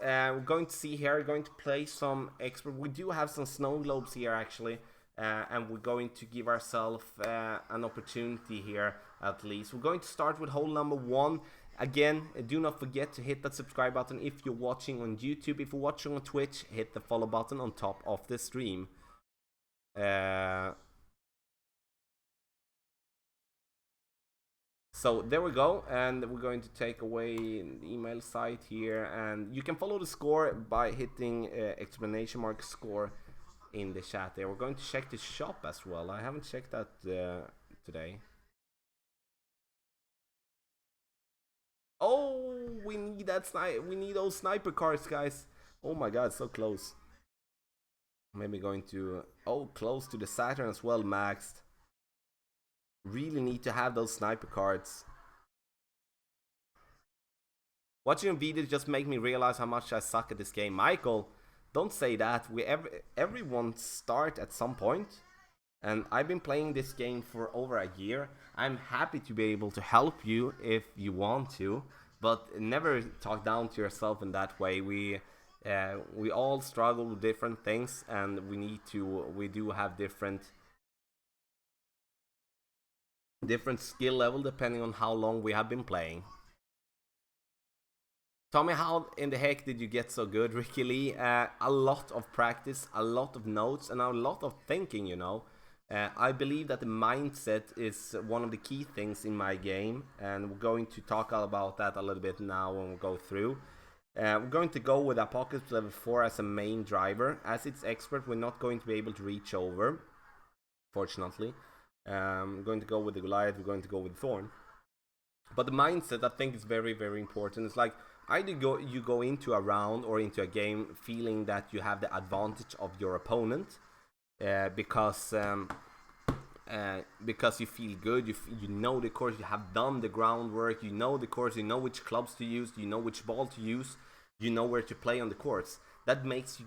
we're going to see here, we're going to play some expert. We do have some snow globes here actually, and we're going to give ourselves an opportunity here at least. We're going to start with hole number 1. Again, do not forget to hit that subscribe button if you're watching on YouTube. If you're watching on Twitch, hit the follow button on top of the stream. So there we go, and we're going to take away the email site here, and you can follow the score by hitting exclamation mark score in the chat there. We're going to check the shop as well. I haven't checked that today. Oh, we need that we need those sniper cards, guys. Oh my god, so close. Maybe going to close to the Saturn as well, maxed. Really need to have those sniper cards. Watching videos just make me realize how much I suck at this game. Michael, don't say that. Everyone start at some point, and I've been playing this game for over a year. I'm happy to be able to help you if you want to, but never talk down to yourself in that way. We all struggle with different things, and we do have different skill level depending on how long we have been playing. Tommy, how in the heck did you get so good, Ricky Lee? A lot of practice, a lot of notes, and a lot of thinking, you know. I believe that the mindset is one of the key things in my game, and we're going to talk about that a little bit now when we go through. We're going to go with Apocalypse level 4 as a main driver. As it's expert, we're not going to be able to reach over, fortunately. We're going to go with the Goliath, we're going to go with Thorn. But the mindset, I think, is very, very important. It's like either you go into a round or into a game feeling that you have the advantage of your opponent, because you feel good, you know the course, you have done the groundwork, you know the course, you know which clubs to use, you know which ball to use, you know where to play on the course. That makes you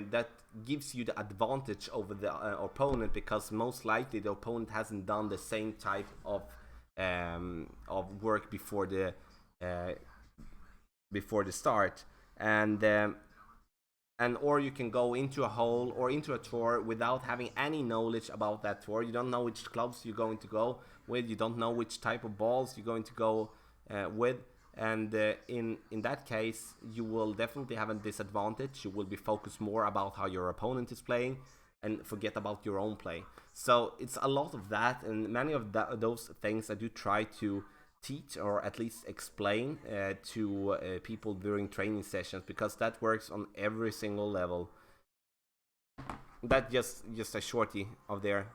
that gives you the advantage over the opponent, because most likely the opponent hasn't done the same type of work before the start, and or you can go into a hole or into a tour without having any knowledge about that tour. You don't know which clubs you're going to go with, you don't know which type of balls you're going to go with, and in that case you will definitely have a disadvantage. You will be focused more about how your opponent is playing and forget about your own play. So it's a lot of that, and many of those things I do try to teach or at least explain to people during training sessions, because that works on every single level. That just a shorty of there.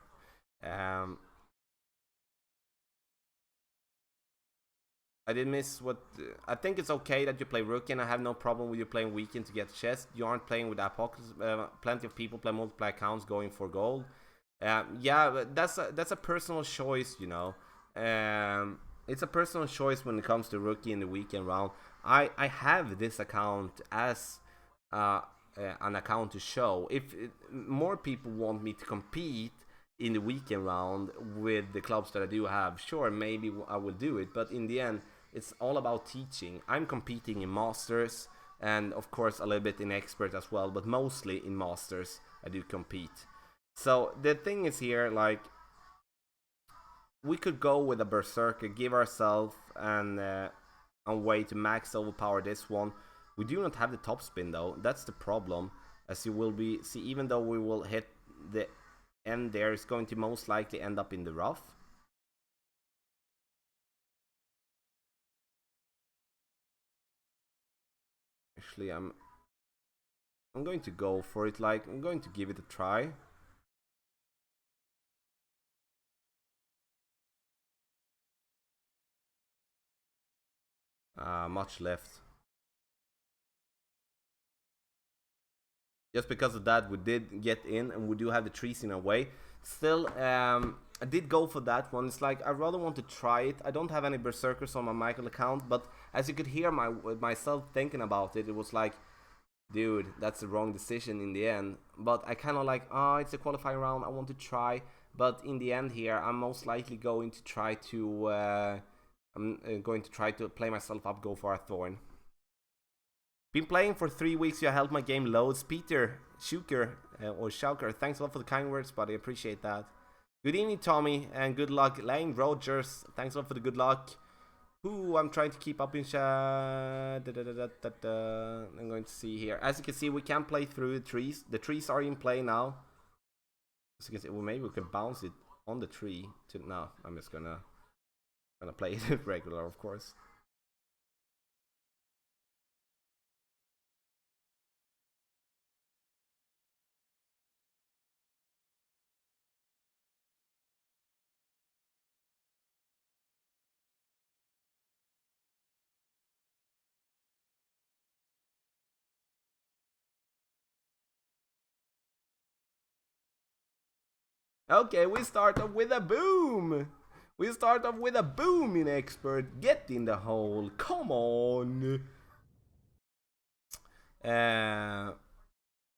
I did miss what I think it's okay that you play rookie, and I have no problem with you playing weekend to get chest. You aren't playing with Apocalypse. Plenty of people play multiply accounts going for gold. Yeah, but that's a personal choice, you know. It's a personal choice when it comes to rookie in the weekend round. I have this account as an account to show. If more people want me to compete in the weekend round with the clubs that I do have, sure, maybe I will do it. But in the end, it's all about teaching. I'm competing in Masters, and of course a little bit in Expert as well, but mostly in Masters I do compete. So the thing is here, like, we could go with a Berserker, give ourselves a way to max overpower this one. We do not have the top spin though, that's the problem. As you will see, even though we will hit the end there, it's going to most likely end up in the rough. Actually, I'm going to go for it, like, I'm going to give it a try. Much left. Just because of that, we did get in, and we do have the trees in our way. Still, I did go for that one. It's like, I rather want to try it. I don't have any Berserkers on my Michael account, but as you could hear myself thinking about it, it was like, dude, that's the wrong decision in the end. But I kind of like, it's a qualifying round, I want to try. But in the end here, I'm most likely going to try to play myself up, go for a Thorn. Been playing for 3 weeks. You helped my game loads. Peter Schuker or Schauker. Thanks a lot for the kind words, buddy. Appreciate that. Good evening, Tommy, and good luck. Lane Rogers. Thanks a lot for the good luck. Who I'm trying to keep up in chat. I'm going to see here. As you can see, we can play through the trees. The trees are in play now. As you can see, well, maybe we can bounce it on the tree. No, I'm just gonna play it regular, of course. Okay, we start off with a boom. We start off with a boom in expert. Get in the hole. Come on.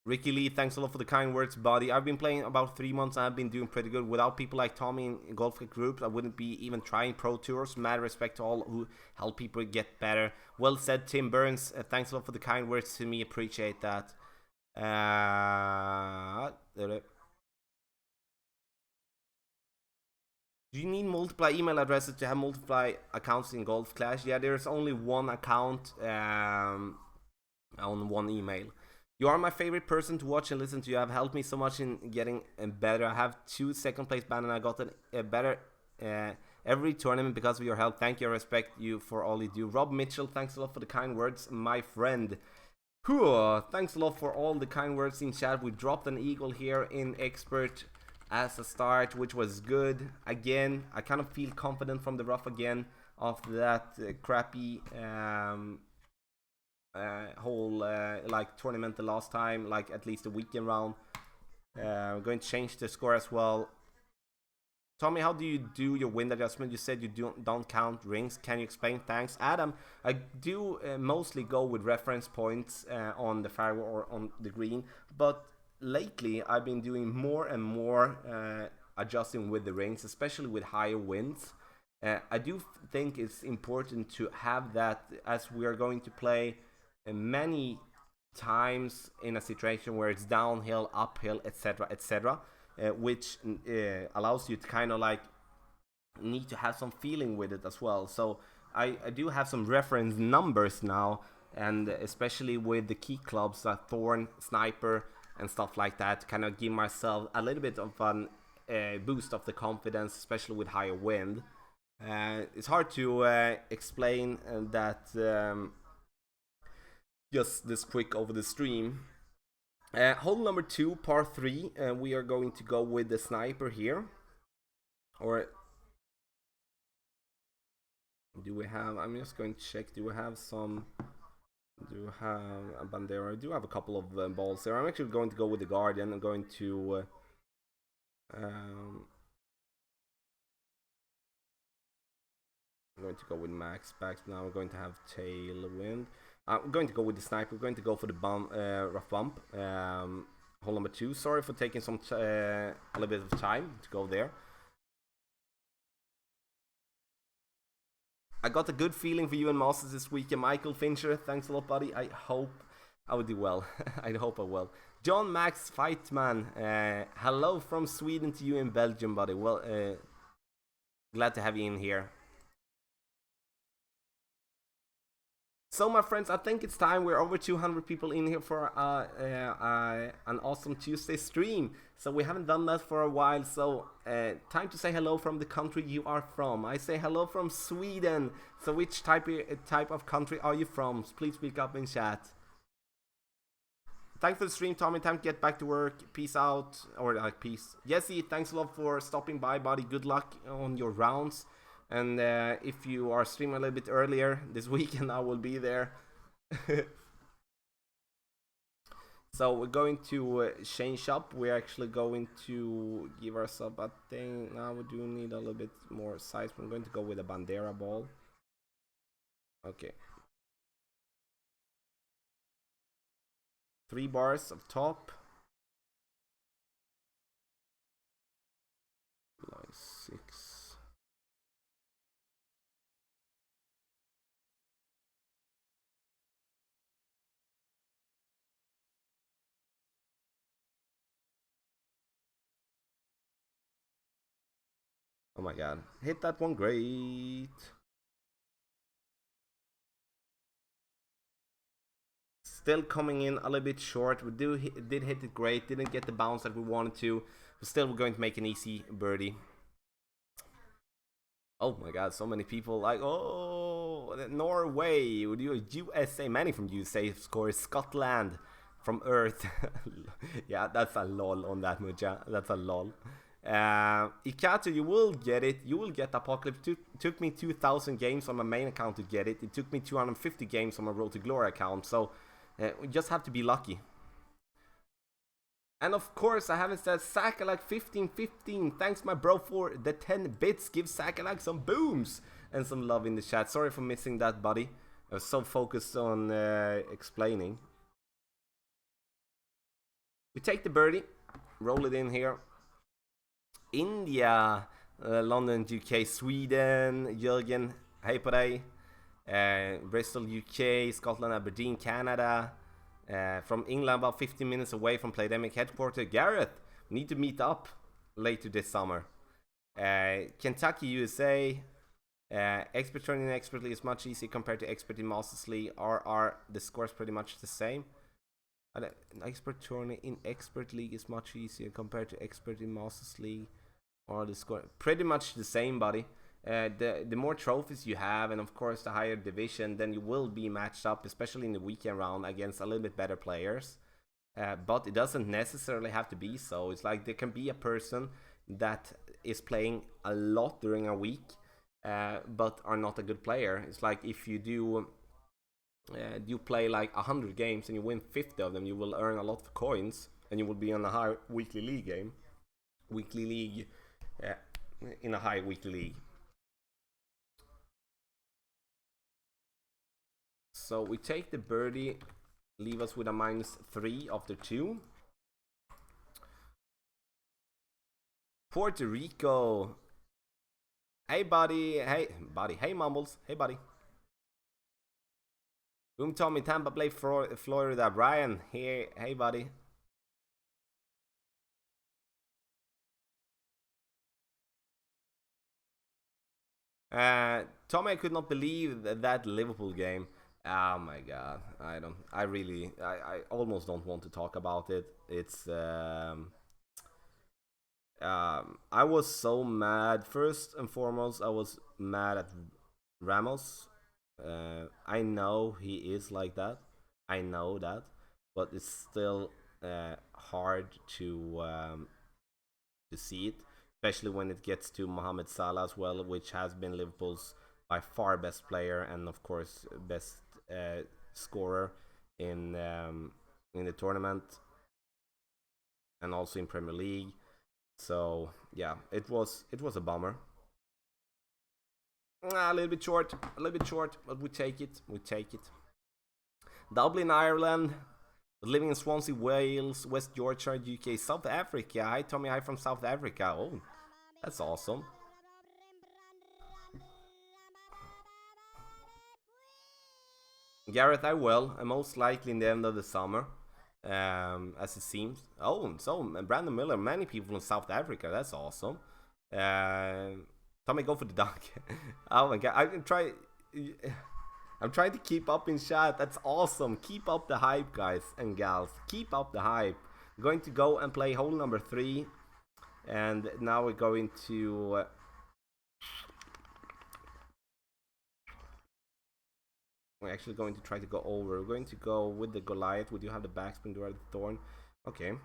Ricky Lee, thanks a lot for the kind words, buddy. I've been playing about 3 months and I've been doing pretty good. Without people like Tommy in Golf groups, I wouldn't be even trying pro tours. Mad respect to all who help people get better. Well said, Tim Burns. Thanks a lot for the kind words to me. Appreciate that. Do you need multiple email addresses to have multiple accounts in Golf Clash? Yeah, there's only one account on one email. You are my favorite person to watch and listen to. You have helped me so much in getting better. I have 2 second place banned and I got a better every tournament because of your help. Thank you. I respect you for all you do. Rob Mitchell, thanks a lot for the kind words, my friend. Thanks a lot for all the kind words in chat. We dropped an eagle here in expert as a start, which was good. Again, I kind of feel confident from the rough again after that crappy whole like tournament the last time, like at least a weekend round. We're going to change the score as well. Tommy, how do you do your wind adjustment? You said you don't count rings. Can you explain? Thanks. Adam, I do mostly go with reference points on the fairway or on the green, but lately I've been doing more and more adjusting with the rings, especially with higher winds. I do think it's important to have that, as we are going to play many times in a situation where it's downhill, uphill, etc., etc., which allows you to kind of like need to have some feeling with it as well. So I do have some reference numbers now, and especially with the key clubs like Thorn, Sniper, and stuff like that, kind of give myself a little bit of an boost of the confidence, especially with higher wind. It's hard to explain that just this quick over the stream. Hole number 2, par 3, we are going to go with the Sniper here. Or do we have, I'm just going to check, do we have some, do we have a Bandera? I do have a couple of balls there. I'm actually going to go with the Guardian. I'm going to with max backs now. We're going to have tailwind. I'm going to go with the Sniper. We're going to go for the rough bump. Hole number 2. Sorry for taking some a little bit of time to go there. I got a good feeling for you and Masters this weekend. Michael Fincher, thanks a lot, buddy. I hope I will do well. I hope I will. John Max Fightman, hello from Sweden to you in Belgium, buddy. Well, glad to have you in here. So, my friends, I think it's time. We're over 200 people in here for an awesome Tuesday stream. So we haven't done that for a while. So time to say hello from the country you are from. I say hello from Sweden. So which type of country are you from? Please speak up in chat. Thanks for the stream, Tommy. Time to get back to work. Peace out. Or peace. Jesse, thanks a lot for stopping by, buddy. Good luck on your rounds. And if you are streaming a little bit earlier this weekend, I will be there. So we're going to change up. We're actually going to give ourselves a thing. Now we do need a little bit more size. I'm going to go with a Bandera ball. Okay. 3 bars of top. Line 6. my god. Hit that one great. Still coming in a little bit short. We did hit it great. Didn't get the bounce that we wanted to. But still, we're going to make an easy birdie. Oh my god, so many people like, oh, Norway. Would you USA? Many from USA scores. Scotland from Earth. Yeah, that's a lol on that, Muja. That's a lol. Ikatu, you will get it. You will get Apocalypse. Took me 2,000 games on my main account to get it. It took me 250 games on my Road to Glory account. So we just have to be lucky. And of course, I haven't said Sakalak 1515. Thanks, my bro, for the 10 bits. Give Sakalak some booms and some love in the chat. Sorry for missing that, buddy. I was so focused on explaining. We take the birdie, roll it in here. India, London, UK, Sweden, Jürgen, hey på dig. Bristol, UK, Scotland, Aberdeen, Canada. From England, about 15 minutes away from Playdemic headquarters. Gareth, we need to meet up later this summer. Kentucky, USA. Expert turning expertly is much easier compared to expert in Masters League. Are the scores pretty much the same? Expert tourney in expert league is much easier compared to expert in Masters League. Or the score pretty much the same, buddy. The more trophies you have, and of course the higher division, then you will be matched up, especially in the weekend round, against a little bit better players. But it doesn't necessarily have to be so. It's like there can be a person that is playing a lot during a week, but are not a good player. It's like if you do you play like 100 games and you win 50 of them, you will earn a lot of coins, and you will be on a high weekly league game. Weekly league, in a high weekly league. So we take the birdie, leave us with a -3 after 2. Puerto Rico. Hey buddy, hey Mumbles, hey buddy. Boom Tommy, Tampa Bay, Florida. Brian, hey buddy. Tommy, I could not believe that Liverpool game. Oh my god, I almost don't want to talk about it. It's I was so mad. First and foremost, I was mad at Ramos. I know he is like that. I know that, but it's still hard to see it, especially when it gets to Mohamed Salah as well, which has been Liverpool's by far best player and of course best scorer in the tournament and also in Premier League. So yeah, it was a bummer. A little bit short, but we take it. Dublin, Ireland, living in Swansea, Wales, West Yorkshire, UK, South Africa. Hi Tommy, hi from South Africa. Oh, that's awesome. Gareth, I will. I'm most likely in the end of the summer, as it seems. Oh, so Brandon Miller, many people in South Africa. That's awesome. Tommy, go for the dunk. Oh my god, I'm trying to keep up in chat. That's awesome. Keep up the hype, guys and gals. Keep up the hype. I'm going to go and play hole number 3, and now we're going to. We're actually going to try to go over. We're going to go with the Goliath. We do have the backspin, do have the Thorn. Okay.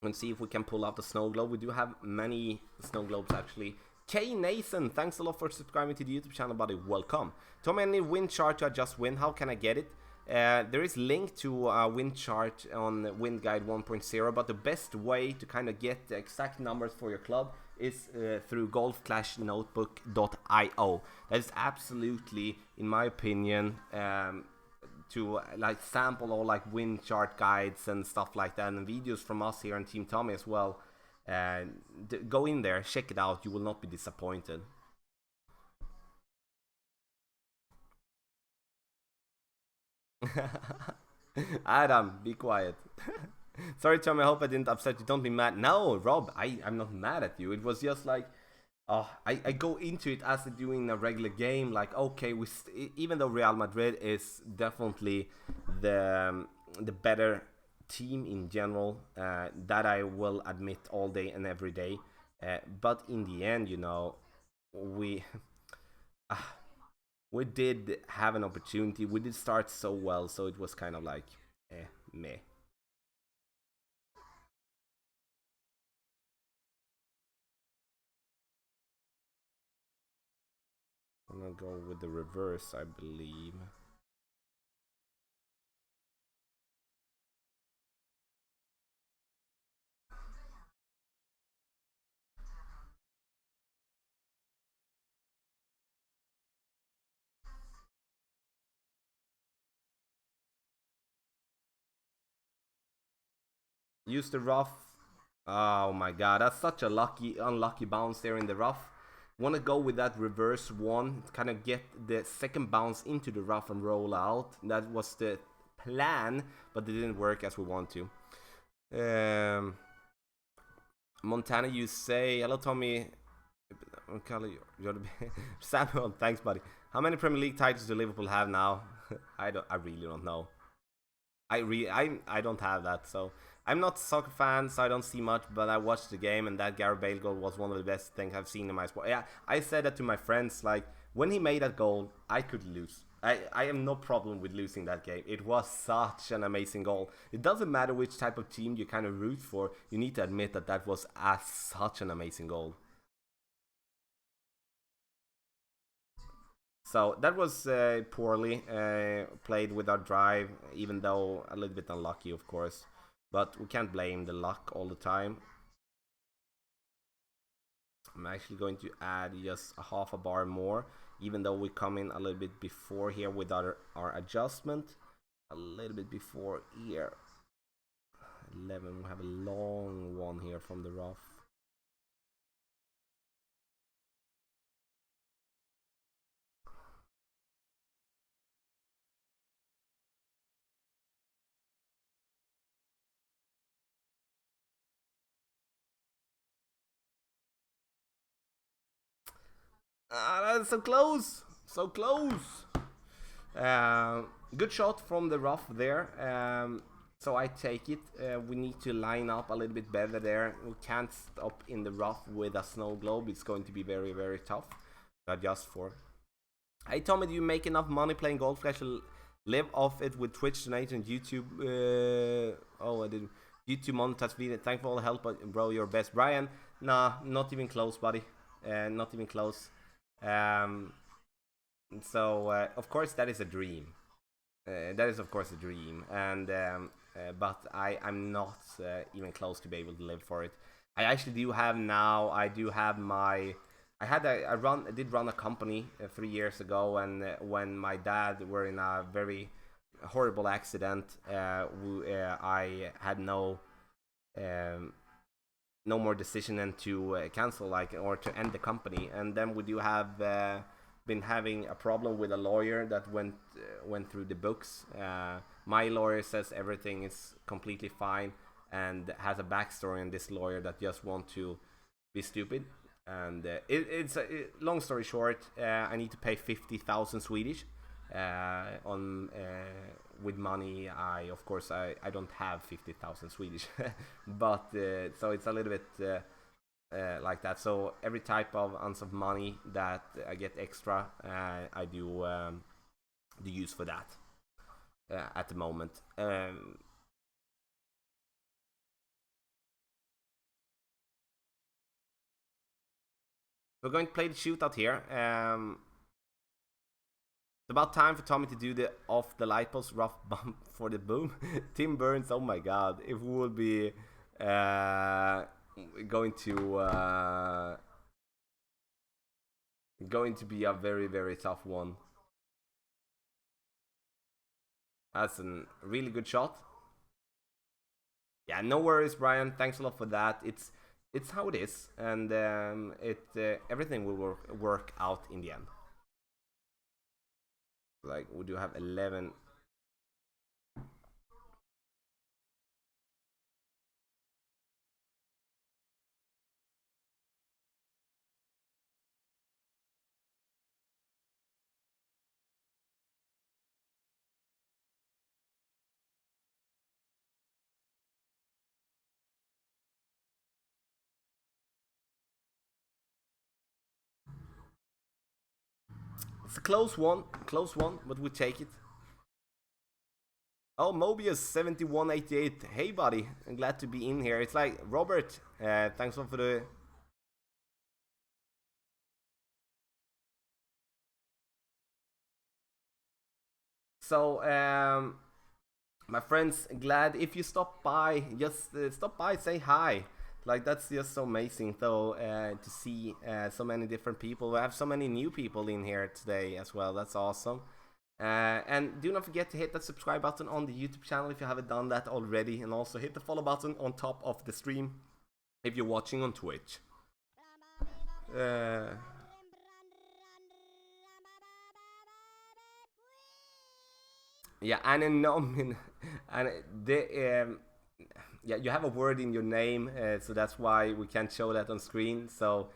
Let's see if we can pull out the Snow Globe. We do have many Snow Globes actually. K Nathan, thanks a lot for subscribing to the YouTube channel, buddy. Welcome. Tommy, I need win chart to adjust win. How can I get it? There is link to win chart on Win Guide 1.0, but the best way to kind of get the exact numbers for your club is through golfclashnotebook.io. That is absolutely, in my opinion, to like sample all like win chart guides and stuff like that, and videos from us here on Team Tommy as well. Go in there, check it out. You will not be disappointed. Adam, be quiet. Sorry Tommy, I hope I didn't upset you. Don't be mad. No Rob, I'm not mad at you. It was just like I go into it as I do in a regular game. Like, okay, even though Real Madrid is definitely the better team in general, that I will admit all day and every day. But in the end, you know, we we did have an opportunity. We did start so well, so it was kind of like, meh. I'm gonna go with the reverse, I believe. Use the rough. Oh my god, that's such a unlucky bounce there in the rough. Want to go with that reverse one, kind of get the second bounce into the rough and roll out. That was the plan, but it didn't work as we want to. Montana, you say hello, Tommy. Samuel, thanks, buddy. How many Premier League titles do Liverpool have now? I really don't know. I don't have that, so I'm not a soccer fan, so I don't see much. But I watched the game, and that Gareth Bale goal was one of the best things I've seen in my sport. Yeah, I said that to my friends. Like when he made that goal, I could lose. I have no problem with losing that game. It was such an amazing goal. It doesn't matter which type of team you kind of root for. You need to admit that that was such an amazing goal. So that was poorly played with our drive, even though a little bit unlucky, of course. But we can't blame the luck all the time. I'm actually going to add just a half a bar more, even though we come in a little bit before here with our adjustment. A little bit before here. 11, we have a long one here from the rough. Ah, that's so close! So close! Good shot from the rough there. So I take it. We need to line up a little bit better there. We can't stop in the rough with a snow globe. It's going to be very, very tough to adjust for. Hey Tommy, do you make enough money playing golf? I should live off it with Twitch tonight and YouTube. Oh, I did. YouTube monetize video. Thank for all the help, bro. You're best. Brian, nah, not even close, buddy. Not even close. Um, so of course that is a dream. That is of course a dream, and but I'm not even close to be able to live for it. I actually do have now. I do have my. I did run a company 3 years ago, and when my dad were in a very horrible accident, I had um, no more decision than to cancel or to end the company. And then we do have been having a problem with a lawyer that went through the books. My lawyer says everything is completely fine and has a backstory on this lawyer that just want to be stupid. And long story short, I need to pay 50,000 Swedish on with money. I don't have 50,000 Swedish, but so it's a little bit like that. So every type of ounce of money that I get extra, I do use for that at the moment. We're going to play the shootout here. It's about time for Tommy to do the off the light post rough bump for the boom. Tim Burns, oh my god, if we will be going to be a very very tough one. That's a really good shot. Yeah, no worries, Brian. Thanks a lot for that. It's how it is, and everything will work out in the end. Like we do have 11. It's a close one, but we take it. Oh, Mobius 7188. Hey, buddy, I'm glad to be in here. It's like Robert. Thanks for the. So, my friends, glad if you stop by, just stop by, say hi. Like that's just so amazing, though, to see so many different people. We have so many new people in here today as well. That's awesome. And do not forget to hit that subscribe button on the YouTube channel if you haven't done that already, and also hit the follow button on top of the stream if you're watching on Twitch. Yeah, and and yeah, you have a word in your name, so that's why we can't show that on screen. So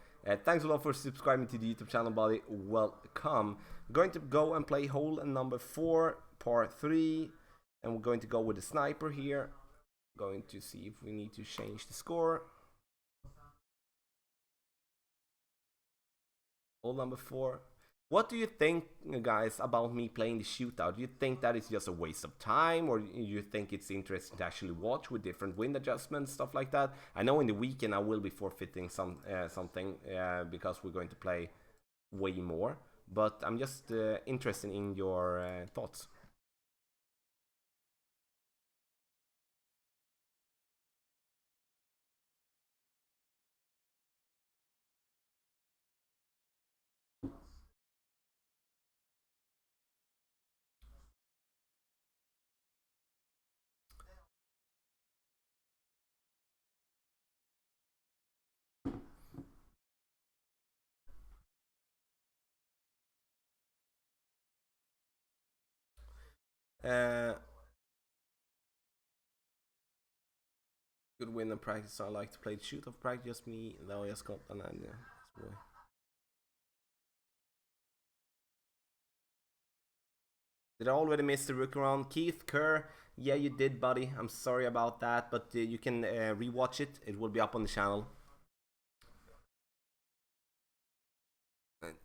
thanks a lot for subscribing to the YouTube channel, buddy. Welcome. We're going to go and play hole number 4, part 3, and we're going to go with the sniper here. Going to see if we need to change the score. Hole number 4. What do you think, guys, about me playing the shootout? Do you think that is just a waste of time, or do you think it's interesting to actually watch with different wind adjustments, stuff like that? I know in the weekend I will be forfeiting something because we're going to play way more, but I'm just interested in your thoughts. Good win and practice. So I like to play the shoot of practice. Just me, though. Just got an idea. Did I already miss the rook around? Keith Kerr, yeah, you did, buddy. I'm sorry about that, but you can rewatch it. It will be up on the channel.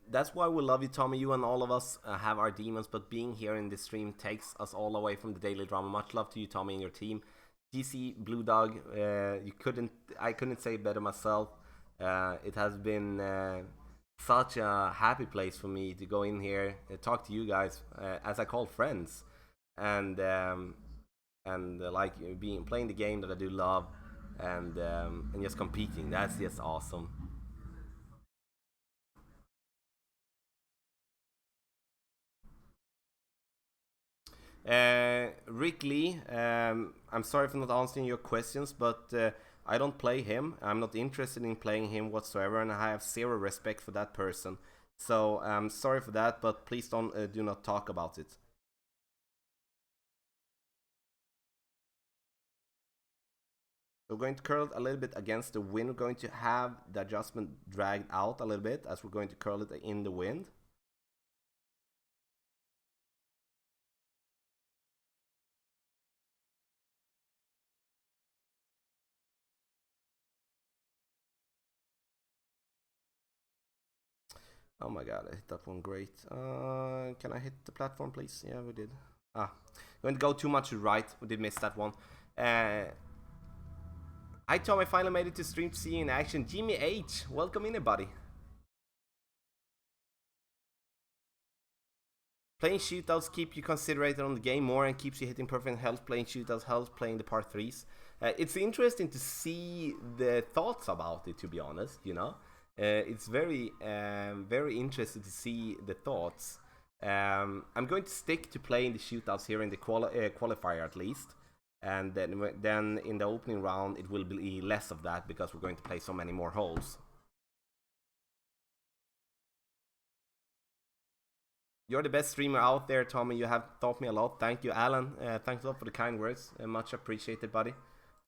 That's why we love you, Tommy. You and all of us have our demons, but being here in this stream takes us all away from the daily drama. Much love to you, Tommy, and your team. GC Blue Dog, I couldn't say it better myself. It has been such a happy place for me to go in here, talk to you guys, as I call friends, and like playing the game that I do love, and just competing. That's just awesome. Rick Lee, I'm sorry for not answering your questions, but I don't play him. I'm not interested in playing him whatsoever, and I have zero respect for that person. So I'm sorry for that, but please do not talk about it. We're going to curl it a little bit against the wind. We're going to have the adjustment dragged out a little bit as we're going to curl it in the wind. Oh my god, I hit that one great. Can I hit the platform, please? Yeah, we did. Going to go too much right. We did miss that one. Hi Tom, I finally made it to stream to see you in action. Jimmy H, welcome in, buddy. Playing shootouts keep you concentrated on the game more and keeps you hitting perfect health. Playing shootouts helps playing the part 3s. It's interesting to see the thoughts about it, to be honest, you know. It's very interesting to see the thoughts. I'm going to stick to playing the shootouts here in the qualifier at least, and then in the opening round it will be less of that because we're going to play so many more holes. You're the best streamer out there, Tommy. You have taught me a lot. Thank you, Alan. Thanks a lot for the kind words. Much appreciated, buddy.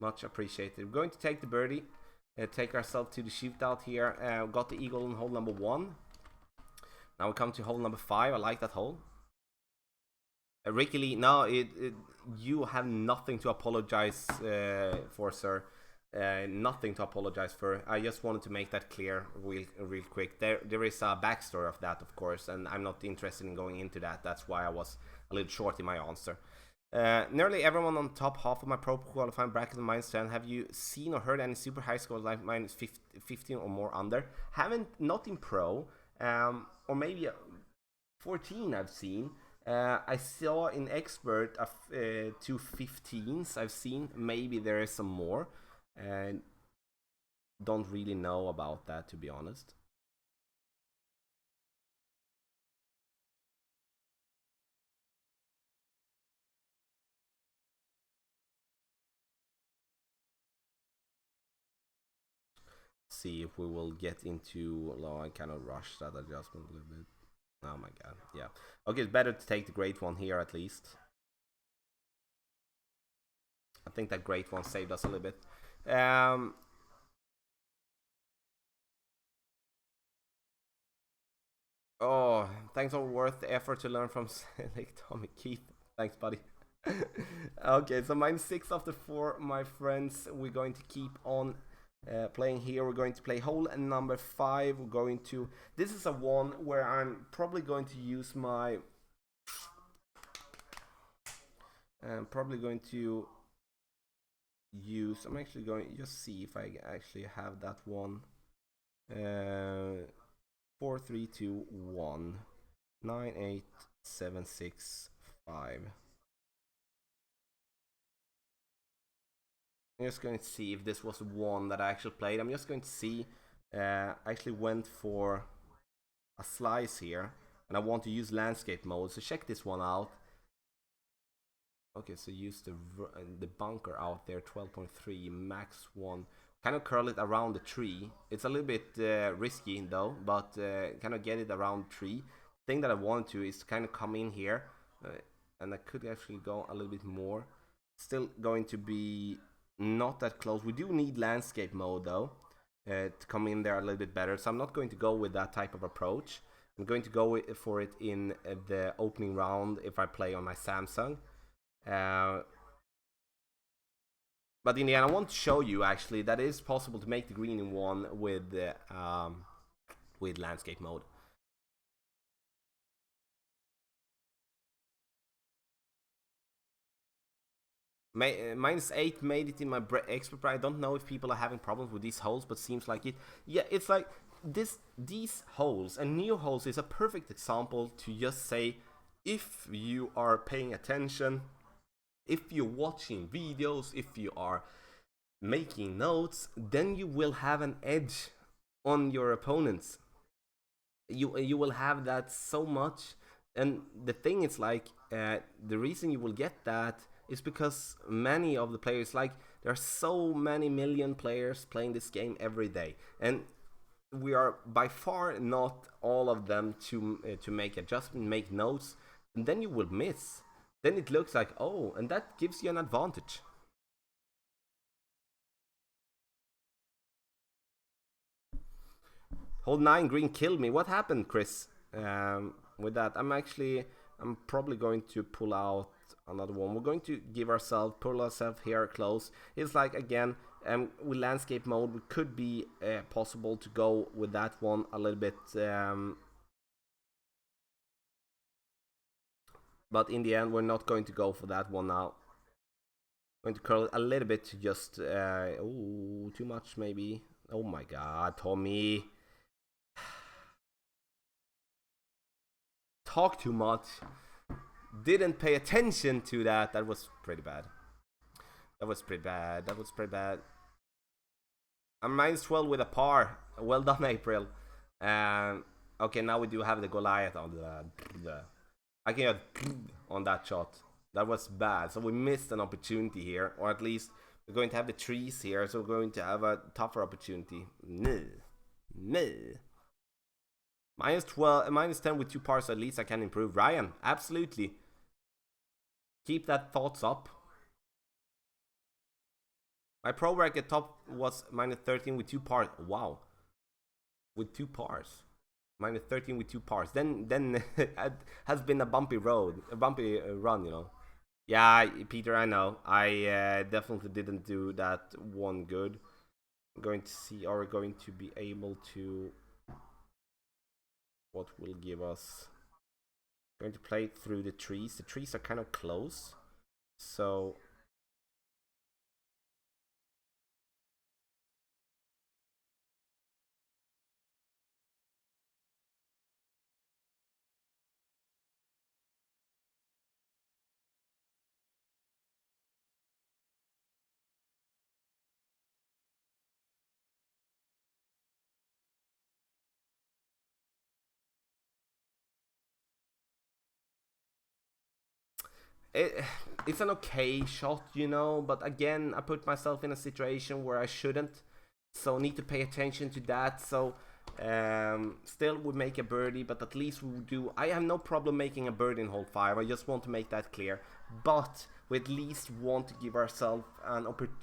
Much appreciated. We're going to take the birdie. Take ourselves to the shootout here. Got the eagle in hole number 1. Now we come to hole number 5. I like that hole. Ricky Lee, no, you have nothing to apologize for, sir. nothing to apologize for. I just wanted to make that clear real quick. There is a backstory of that, of course, and I'm not interested in going into that. That's why I was a little short in my answer. Nearly everyone on top half of my pro qualifying bracket in -10. Have you seen or heard any super high scores like -15 or more under? Not in pro, or maybe 14 I've seen. I saw in expert 2 15s I've seen. Maybe there is some more. Don't really know about that, to be honest. See if we will get into. Oh, I kind of rushed that adjustment a little bit. Oh my god, yeah. Okay, it's better to take the great one here at least. I think that great one saved us a little bit. Oh, thanks all worth the effort to learn from Tommy Keith. Thanks, buddy. Okay, so -6 after 4, my friends. We're going to keep on playing here. We're going to play hole number 5. We're going to. This is a one where I'm probably going to use my. I'm probably going to use. I'm actually going to just see if I actually have that one. 4, 3, 2, 1, 9, 8, 7, 6, 5. I'm just going to see if this was one that I actually played. I'm just going to see. I actually went for a slice here, and I want to use landscape mode. So check this one out. Okay, so use the bunker out there, 12.3 max 1. Kind of curl it around the tree. It's a little bit risky though, but kind of get it around the tree. Thing that I want to is to kind of come in here, and I could actually go a little bit more. Still going to be not that close. We do need landscape mode though to come in there a little bit better. So I'm not going to go with that type of approach. I'm going to go for it in the opening round if I play on my Samsung. But in the end, I want to show you actually that it is possible to make the green in one with landscape mode. -8 made it in my expert. I don't know if people are having problems with these holes, but seems like it. Yeah, it's like these holes and new holes is a perfect example to just say, if you are paying attention, if you're watching videos, if you are making notes, then you will have an edge on your opponents. You will have that so much, and the thing is like the reason you will get that is because many of the players, like there are so many million players playing this game every day, and we are by far not all of them to make adjustments, make notes, and then you will miss. Then it looks like, oh, and that gives you an advantage. Hold 9 green killed me. What happened, Chris? With that, I'm probably going to pull out another one. We're going to pull ourselves here close. It's like, again, with landscape mode, it could be possible to go with that one a little bit. But in the end, we're not going to go for that one now. I'm going to curl it a little bit to just... oh, too much maybe. Oh my god, Tommy. Talk too much. Didn't pay attention to that. That was pretty bad. That was pretty bad. I'm -12 with a par. Well done, April. Okay, now we do have the Goliath on the I can get on that shot. That was bad. So we missed an opportunity here, or at least we're going to have the trees here, so we're going to have a tougher opportunity. No. -12, -10 with 2 pars, at least I can improve. Ryan, absolutely. Keep that thoughts up. My pro bracket top was -13 with 2 pars. Wow. With 2 pars. -13 with 2 pars. Then it has been a bumpy road, a bumpy run, you know. Yeah, Peter, I know. I definitely didn't do that one good. I'm going to see, are we going to be able to... What will give us... Going to play through the trees. The trees are kind of close. So... It, it's an okay shot, you know, but again, I put myself in a situation where I shouldn't, so need to pay attention to that. So still we make a birdie, but at least we do. I have no problem making a birdie in hole 5. I just want to make that clear. But we at least want to give ourselves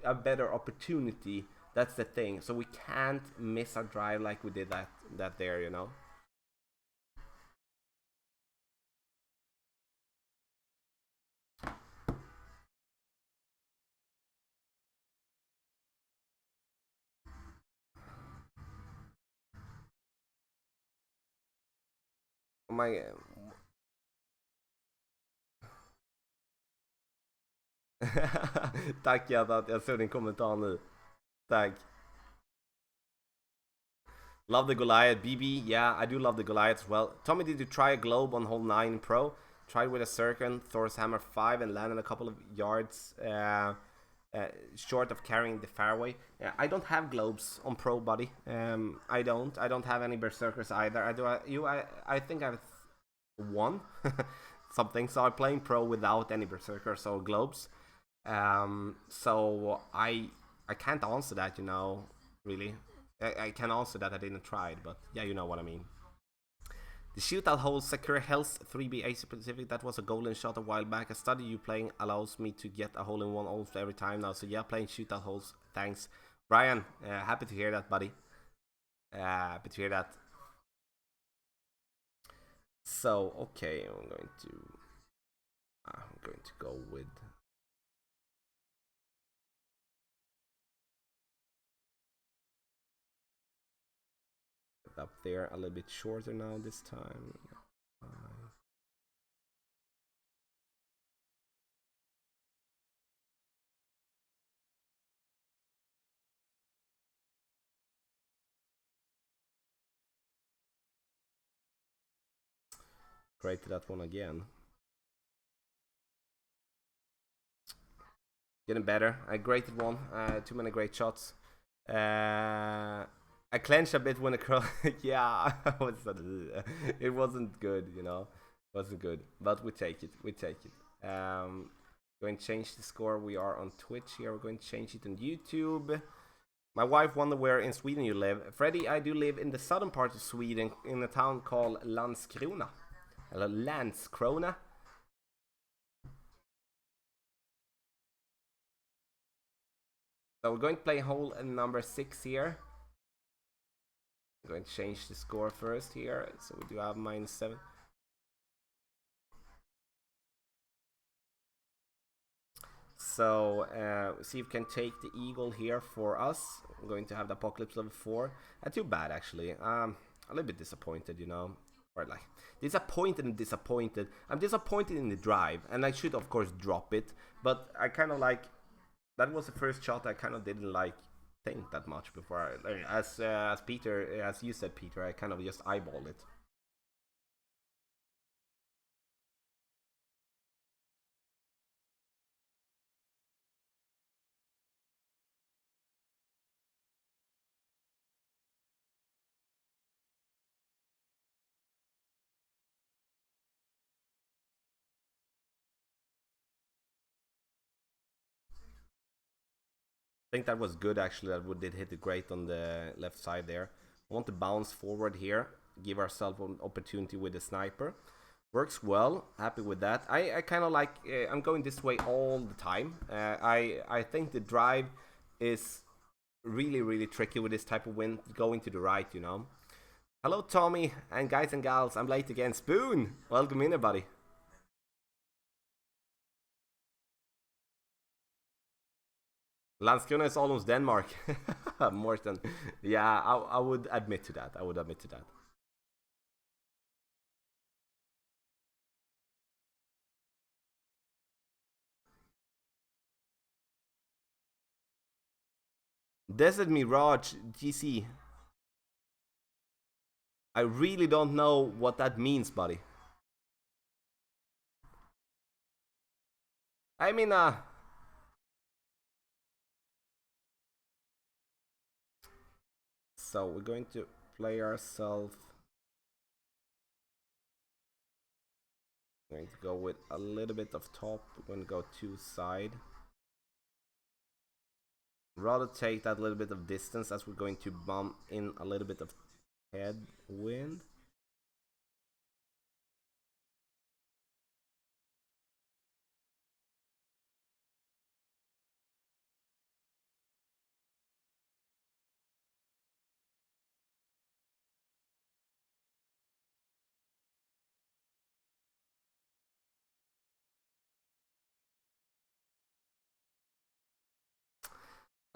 a better opportunity. That's the thing. So we can't miss our drive like we did that there, you know. My Tack hjärtat, jag såg din kommentar nu. Tack. Love the Goliath. BB, yeah, I do love the Goliath as well. Tommy, did you try a globe on hole 9 pro? Tried with a circle, Thor's hammer 5, and landed a couple of yards short of carrying the fairway. I don't have globes on pro, buddy. I don't. I don't have any berserkers either. I think I have one something. So I'm playing pro without any berserkers or globes. So I can't answer that, you know, really. I can answer that I didn't try it, but yeah, you know what I mean. The shootout hole Sakura Health 3B Asia Pacific, that was a golden shot a while back. A study you playing allows me to get a hole in one almost every time now. So yeah, playing shootout holes. Thanks. Brian, happy to hear that, buddy. Happy to hear that. So, okay, I'm going to go with... Up there a little bit shorter now this time. Great to that one again. Getting better. I graded one. Too many great shots. I clenched a bit when the cross. Yeah, it wasn't good, you know. It wasn't good, but we take it. We take it. Going to change the score. We are on Twitch here. We're going to change it on YouTube. My wife wondered where in Sweden you live. Freddy, I do live in the southern part of Sweden, in a town called Landskrona. Landskrona. So we're going to play hole number 6 here. I'm going to change the score first here. So we do have -7. So see if we can take the eagle here for us. I'm going to have the apocalypse level 4. Not too bad actually. A little bit disappointed, you know. Or like disappointed and disappointed. I'm disappointed in the drive, and I should of course drop it. But I kind of like, that was the first shot I kind of didn't like think that much before. As Peter, as you said, Peter, I kind of just eyeballed it. I think that was good actually, that we did hit it great on the left side there. I want to bounce forward here, give ourselves an opportunity with the sniper. Works well, happy with that. I kind of like, I'm going this way all the time. I think the drive is really tricky with this type of wind going to the right, you know. Hello Tommy, and guys and gals, I'm late again. Spoon, welcome in everybody. Landskrona is almost Denmark. Morten. Yeah, I would admit to that. I would admit to that. Desert Mirage GC. I really don't know what that means, buddy. I mean, so we're going to play ourselves. Going to go with a little bit of top. We're going to go 2 side. Rather take that little bit of distance as we're going to bump in a little bit of headwind.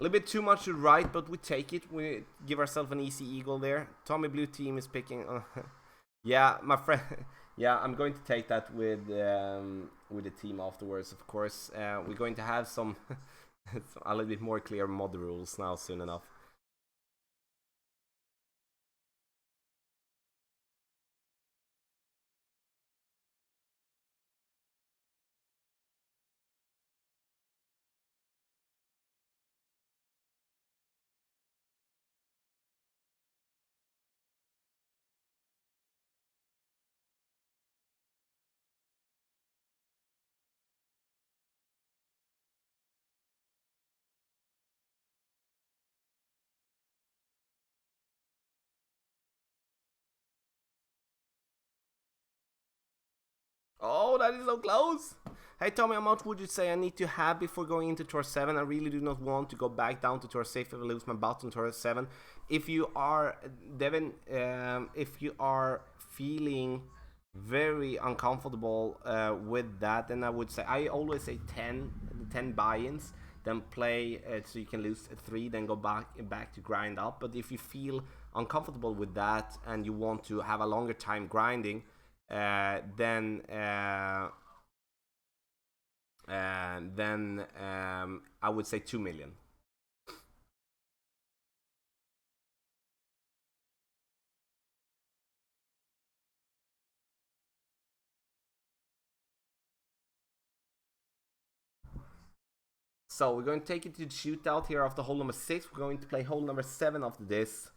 A little bit too much to right, but we take it. We give ourselves an easy eagle there. Tommy Blue team is picking. Yeah, my friend. Yeah, I'm going to take that with the team afterwards. Of course, we're going to have some a little bit more clear mod rules now soon enough. Oh, that is so close! Hey Tommy, how much would you say I need to have before going into Tour 7? I really do not want to go back down to Tour 6 if I lose my bout on Tour 7. If you are, Devin, if you are feeling very uncomfortable with that, then I would say, I always say 10 buy-ins, then play so you can lose 3, then go back to grind up. But if you feel uncomfortable with that and you want to have a longer time grinding, then I would say 2 million. So we're going to take it to the shootout here after hole number 6. We're going to play hole number 7 after this.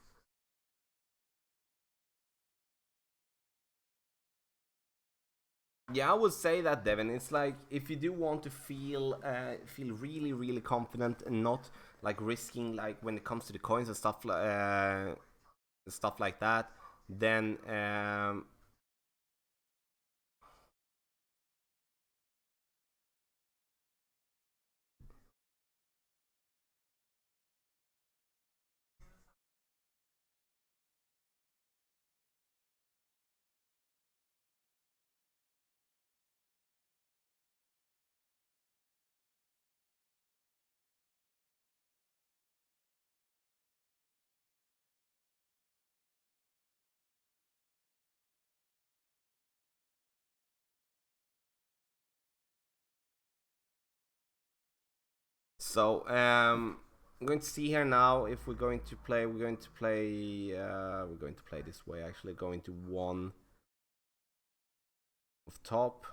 Yeah, I would say that, Devin. It's like if you do want to feel really really confident and not like risking like when it comes to the coins and stuff like that, then so I'm going to see here now if we're going to play. We're going to play this way. Actually, going to 1 of top.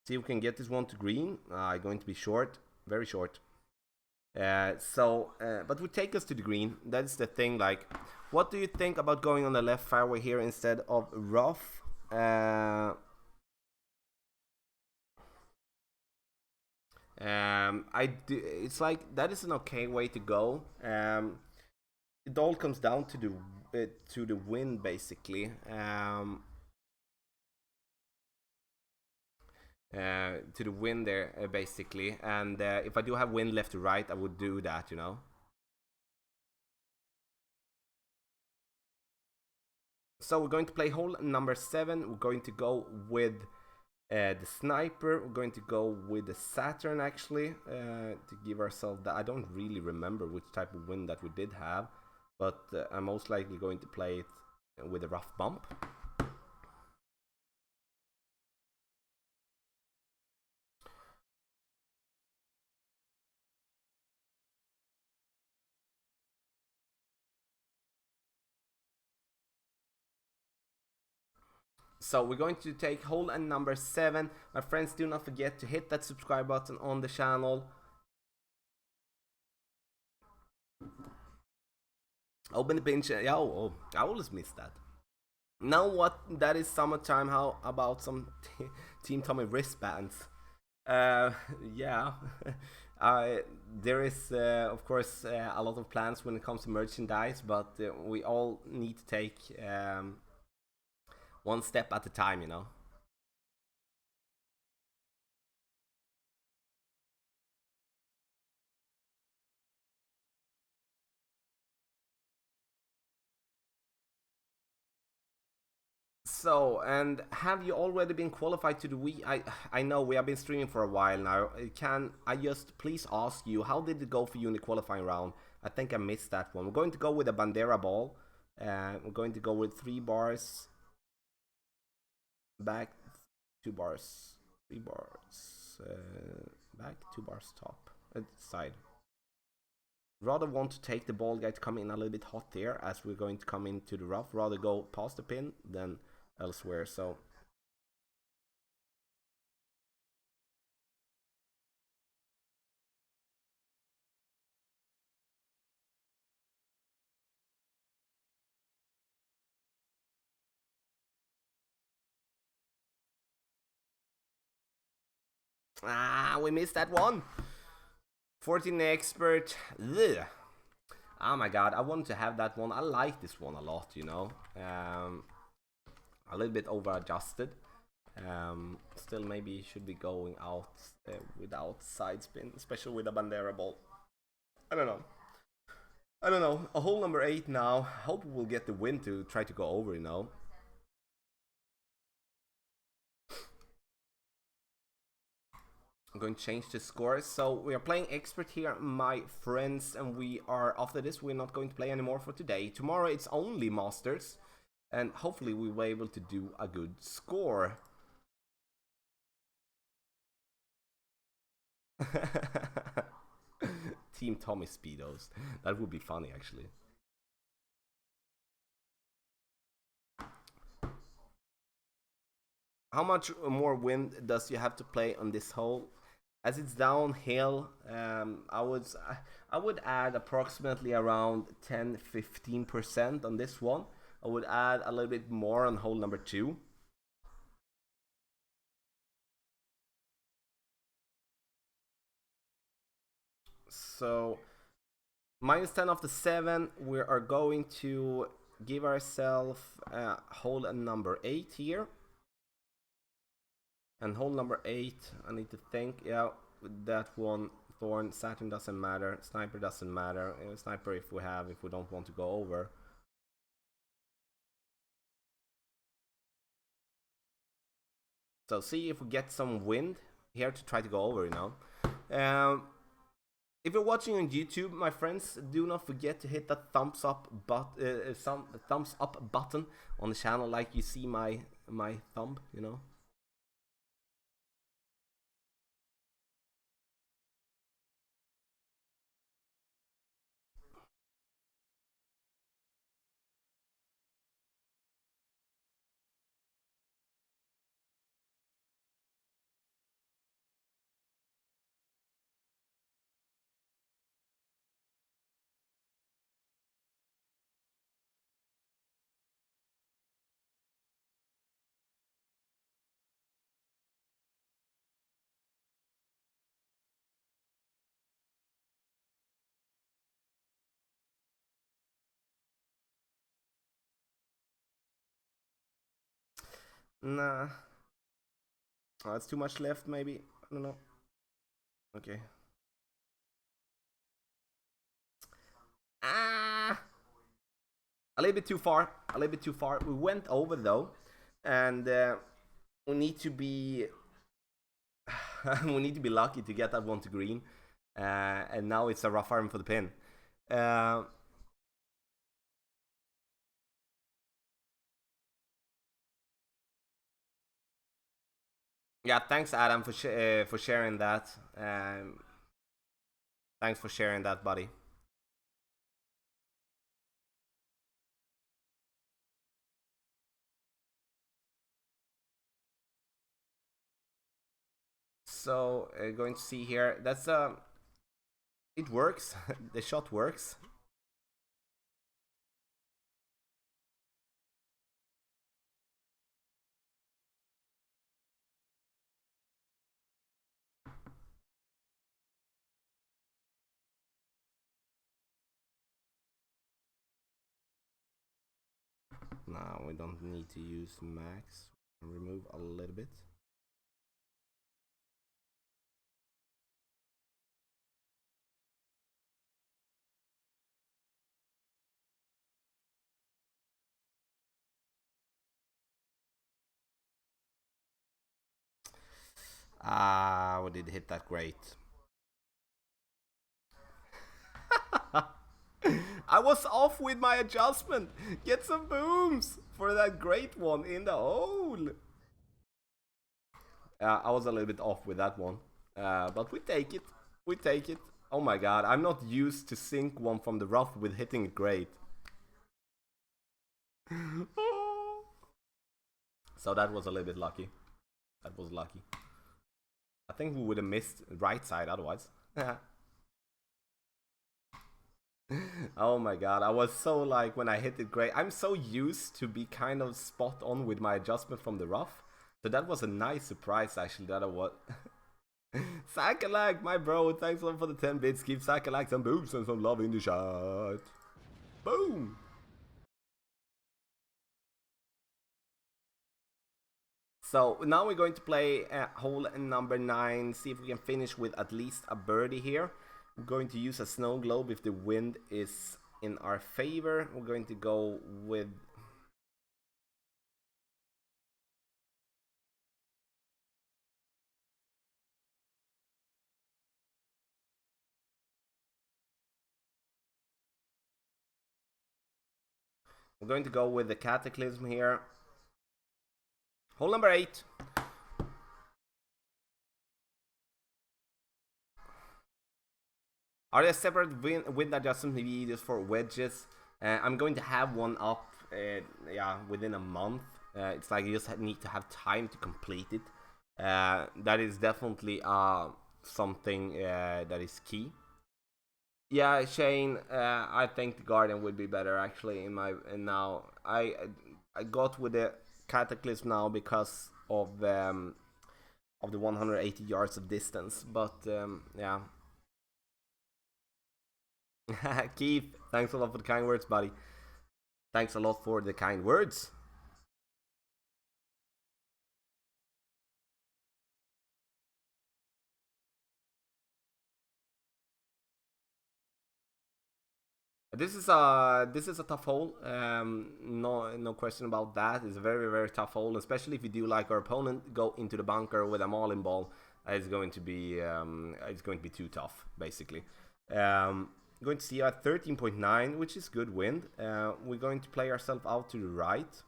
See if we can get this one to green. Going to be short, very short. But we take us to the green. That's the thing. Like, what do you think about going on the left fairway here instead of rough? It's like that is an okay way to go. It all comes down to the wind basically. to the wind there, basically. And if I do have wind left to right, I would do that, you know. So we're going to play hole number 7. We're going to go with the sniper. We're going to go with the Saturn, actually, to give ourselves that. I don't really remember which type of wind that we did have, but I'm most likely going to play it with a rough bump. So we're going to take hole number 7. My friends, do not forget to hit that subscribe button on the channel. Open the pinch. Yeah, oh, I always miss that. Now what? That is summertime. How about some Team Tommy wristbands? Yeah. There is, of course, a lot of plans when it comes to merchandise, but we all need to take one step at a time, you know. So, and have you already been qualified to the Wii? I know we have been streaming for a while now. Can I just please ask you, how did it go for you in the qualifying round? I think I missed that one. We're going to go with a Bandera ball. We're going to go with 3 bars back, 2 bars, 3 bars back, 2 bars top, side. Rather want to take the ball guy to come in a little bit hot there, as we're going to come into the rough. Rather go past the pin than elsewhere. So we missed that one. 14 expert. Ugh. Oh my god, I want to have that one. I like this one a lot, you know. A little bit over adjusted. Still, maybe should be going out without side spin, especially with a Bandera ball. I don't know. I don't know. A hole number 8 now. Hope we'll get the win to try to go over, you know. I'm going to change the scores. So we are playing expert here, my friends, and we are, after this, we're not going to play anymore for today. Tomorrow it's only masters, and hopefully we will be able to do a good score. Team Tommy Speedos. That would be funny, actually. How much more wind does you have to play on this hole? As it's downhill, I would add approximately around 10-15% on this one. I would add a little bit more on hole number 2. So minus 10 of the 7, we are going to give ourselves hole number 8 here. And hole number 8, I need to think, yeah, with that one, Thorn, Saturn doesn't matter, Sniper doesn't matter, Sniper if we don't want to go over. So see if we get some wind here to try to go over, you know. If you're watching on YouTube, my friends, do not forget to hit that thumbs up button on the channel, like you see my thumb, you know. Nah. Oh, that's too much left, maybe. I don't know. Okay. Ah, a little bit too far. A little bit too far. We went over though, and we need to be we need to be lucky to get that one to green. And now it's a rough iron for the pin. Uh, yeah, thanks Adam for sharing that. Thanks for sharing that, buddy. So going to see here. That's it works. The shot works. Now we don't need to use max. Remove a little bit. Ah, we did hit that great. I was off with my adjustment. Get some booms for that great one in the hole. I was a little bit off with that one. But we take it. We take it. Oh my god, I'm not used to sink one from the rough with hitting it great. So that was a little bit lucky. That was lucky. I think we would have missed right side otherwise. Oh my god, I was so like when I hit it great. I'm so used to be kind of spot on with my adjustment from the rough. So that was a nice surprise actually that I was. Sakalak, my bro, thanks a lot for the 10 bits. Give Sakalak some boobs and some love in the shot. Boom! So now we're going to play hole number 9, see if we can finish with at least a birdie here. We're going to use a snow globe if the wind is in our favor. We're going to go with... We're going to go with the Cataclysm here. Hole number 8. Are there separate wind adjustment videos for wedges? I'm going to have one up yeah, within a month. It's like you just need to have time to complete it. That is definitely something that is key. Yeah, Shane, I think the Guardian would be better actually in now. I got with the Cataclysm now because of the 180 yards of distance, but yeah. Keith, thanks a lot for the kind words, buddy. Thanks a lot for the kind words. This is a tough hole. No question about that. It's a very tough hole, especially if you do like our opponent go into the bunker with a mauling ball. It's going to be too tough, basically. Going to see at 13.9, which is good wind. We're going to play ourselves out to the right.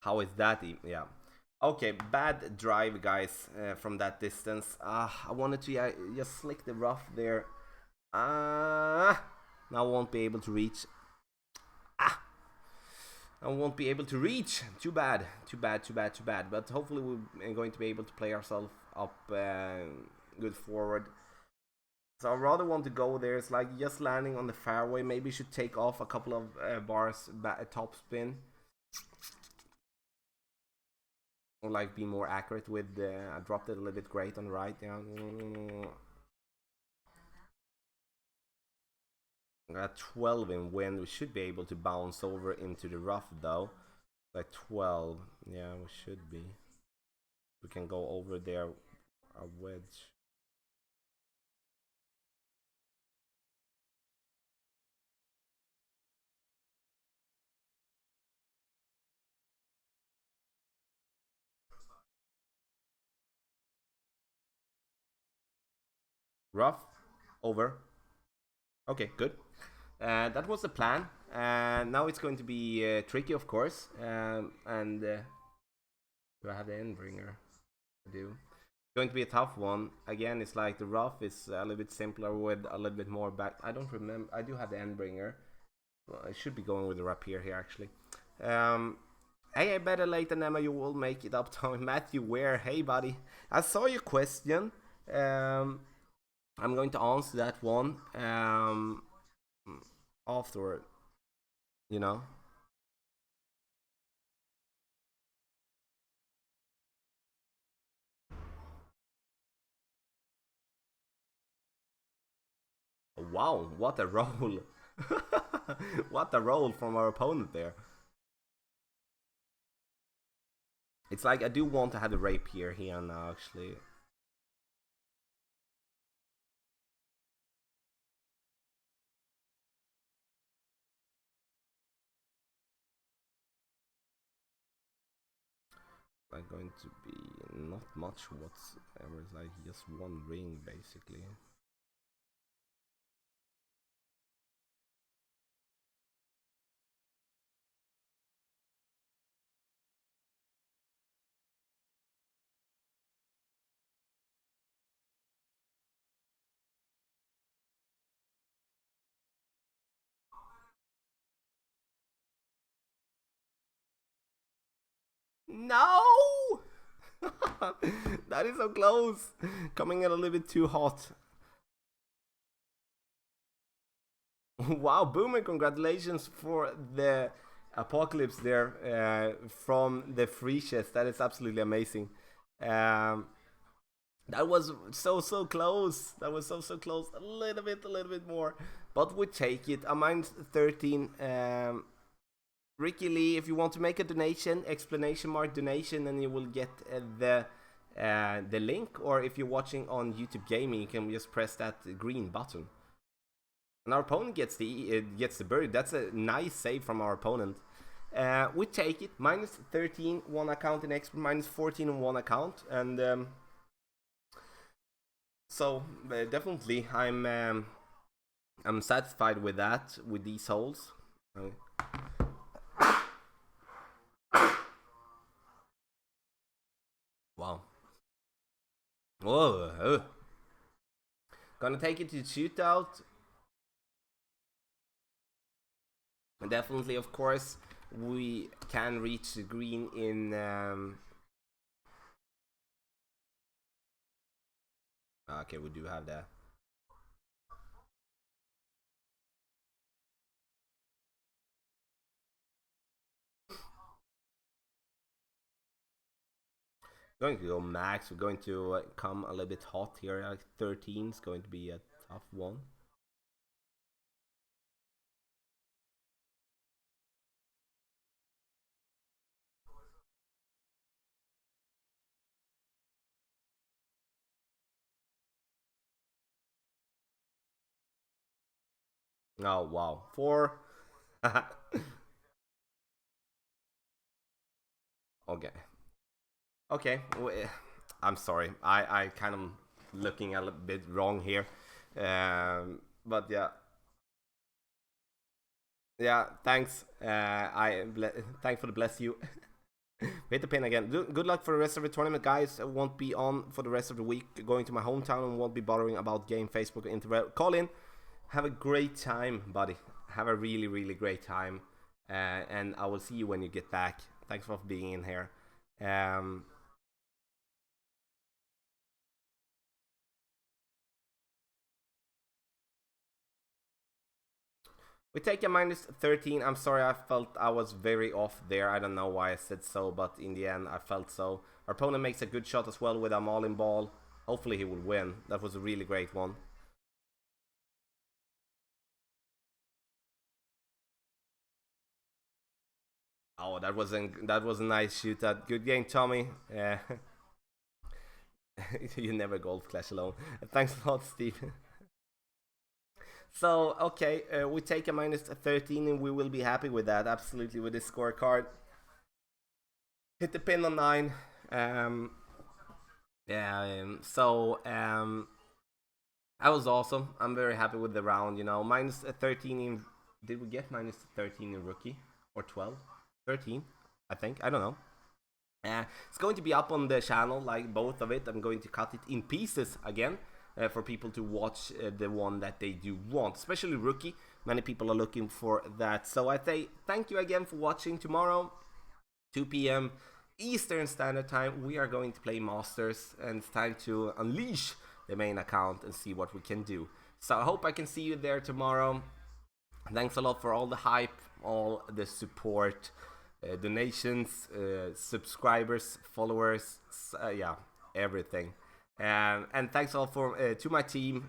How is that? Yeah. Okay, bad drive, guys, from that distance. I wanted to just slick the rough there. Now I won't be able to reach. and won't be able to reach. Too bad. But hopefully we're going to be able to play ourselves up good forward. So I rather want to go there. It's like just landing on the fairway. Maybe you should take off a couple of bars top spin. Or like be more accurate with I dropped it a little bit great on the right. Yeah. Got 12 in wind. We should be able to bounce over into the rough though. Like 12. Yeah, we should be. We can go over there a wedge. Rough over. Okay, good. That was the plan. Now it's going to be tricky, of course. Do I have the endbringer? I do. It's going to be a tough one. Again, it's like the rough is a little bit simpler with a little bit more back. I don't remember. I do have the endbringer. Well, I should be going with the rapier here, actually. Hey, better late than never. You will make it up to Matthew Ware. Hey, buddy. I saw your question. I'm going to answer that one afterward, you know. Wow, what a roll. What a roll from our opponent there. It's like I do want to have the rapier here now, actually. Like going to be not much whatsoever. It's like just one ring basically. No! That is so close. Coming in a little bit too hot. Wow, Boomer, congratulations for the apocalypse there from the free chest. That is absolutely amazing. That was so close. That was so close. A little bit more. But we take it. A minus 13. Ricky Lee, if you want to make a donation, exclamation mark donation, and you will get the link. Or if you're watching on YouTube Gaming, you can just press that green button. And our opponent gets the birdie. That's a nice save from our opponent. We take it. Minus 13, one account in expert, minus 14 on one account, and so definitely I'm satisfied with that, with these holes. Wow. Whoa. Gonna take it to shootout. And definitely, of course, we can reach the green in okay, we do have that. Going to go max. We're going to come a little bit hot here. Like 13 is going to be a tough one. Oh wow, 4. Okay, I'm sorry. I kind of looking a little bit wrong here, but yeah. Thanks. Thanks for the bless you. Hit the pin again. Good luck for the rest of the tournament, guys. I won't be on for the rest of the week. Going to my hometown and won't be bothering about game, Facebook, or internet. Call in. Have a great time, buddy. Have a really great time. and I will see you when you get back. Thanks for being in here. Um, we take a minus 13. I'm sorry, I felt I was very off there. I don't know why I said so, but in the end, I felt so. Our opponent makes a good shot as well with a mauling ball. Hopefully, he will win. That was a really great one. Oh, that was a nice shoot. That good game, Tommy. You never golf clash alone. Thanks a lot, Steve. So okay, we take a minus 13 and we will be happy with that. Absolutely, with this scorecard. Hit the pin on 9. Um, yeah. That was awesome. I'm very happy with the round. You know, minus 13 in. Did we get minus 13 in rookie or 12? 13, I think. I don't know. It's going to be up on the channel, like both of it. I'm going to cut it in pieces again for people to watch the one that they do want, especially rookie. Many people are looking for that. So I say thank you again for watching. Tomorrow, 2 p.m. Eastern Standard Time, we are going to play Masters, and it's time to unleash the main account and see what we can do. So I hope I can see you there tomorrow. Thanks a lot for all the hype, all the support, donations, subscribers, followers, yeah, everything. And thanks all for to my team,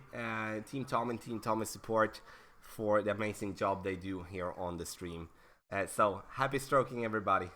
Team Tom and Team Thomas support for the amazing job they do here on the stream. So happy stroking, everybody.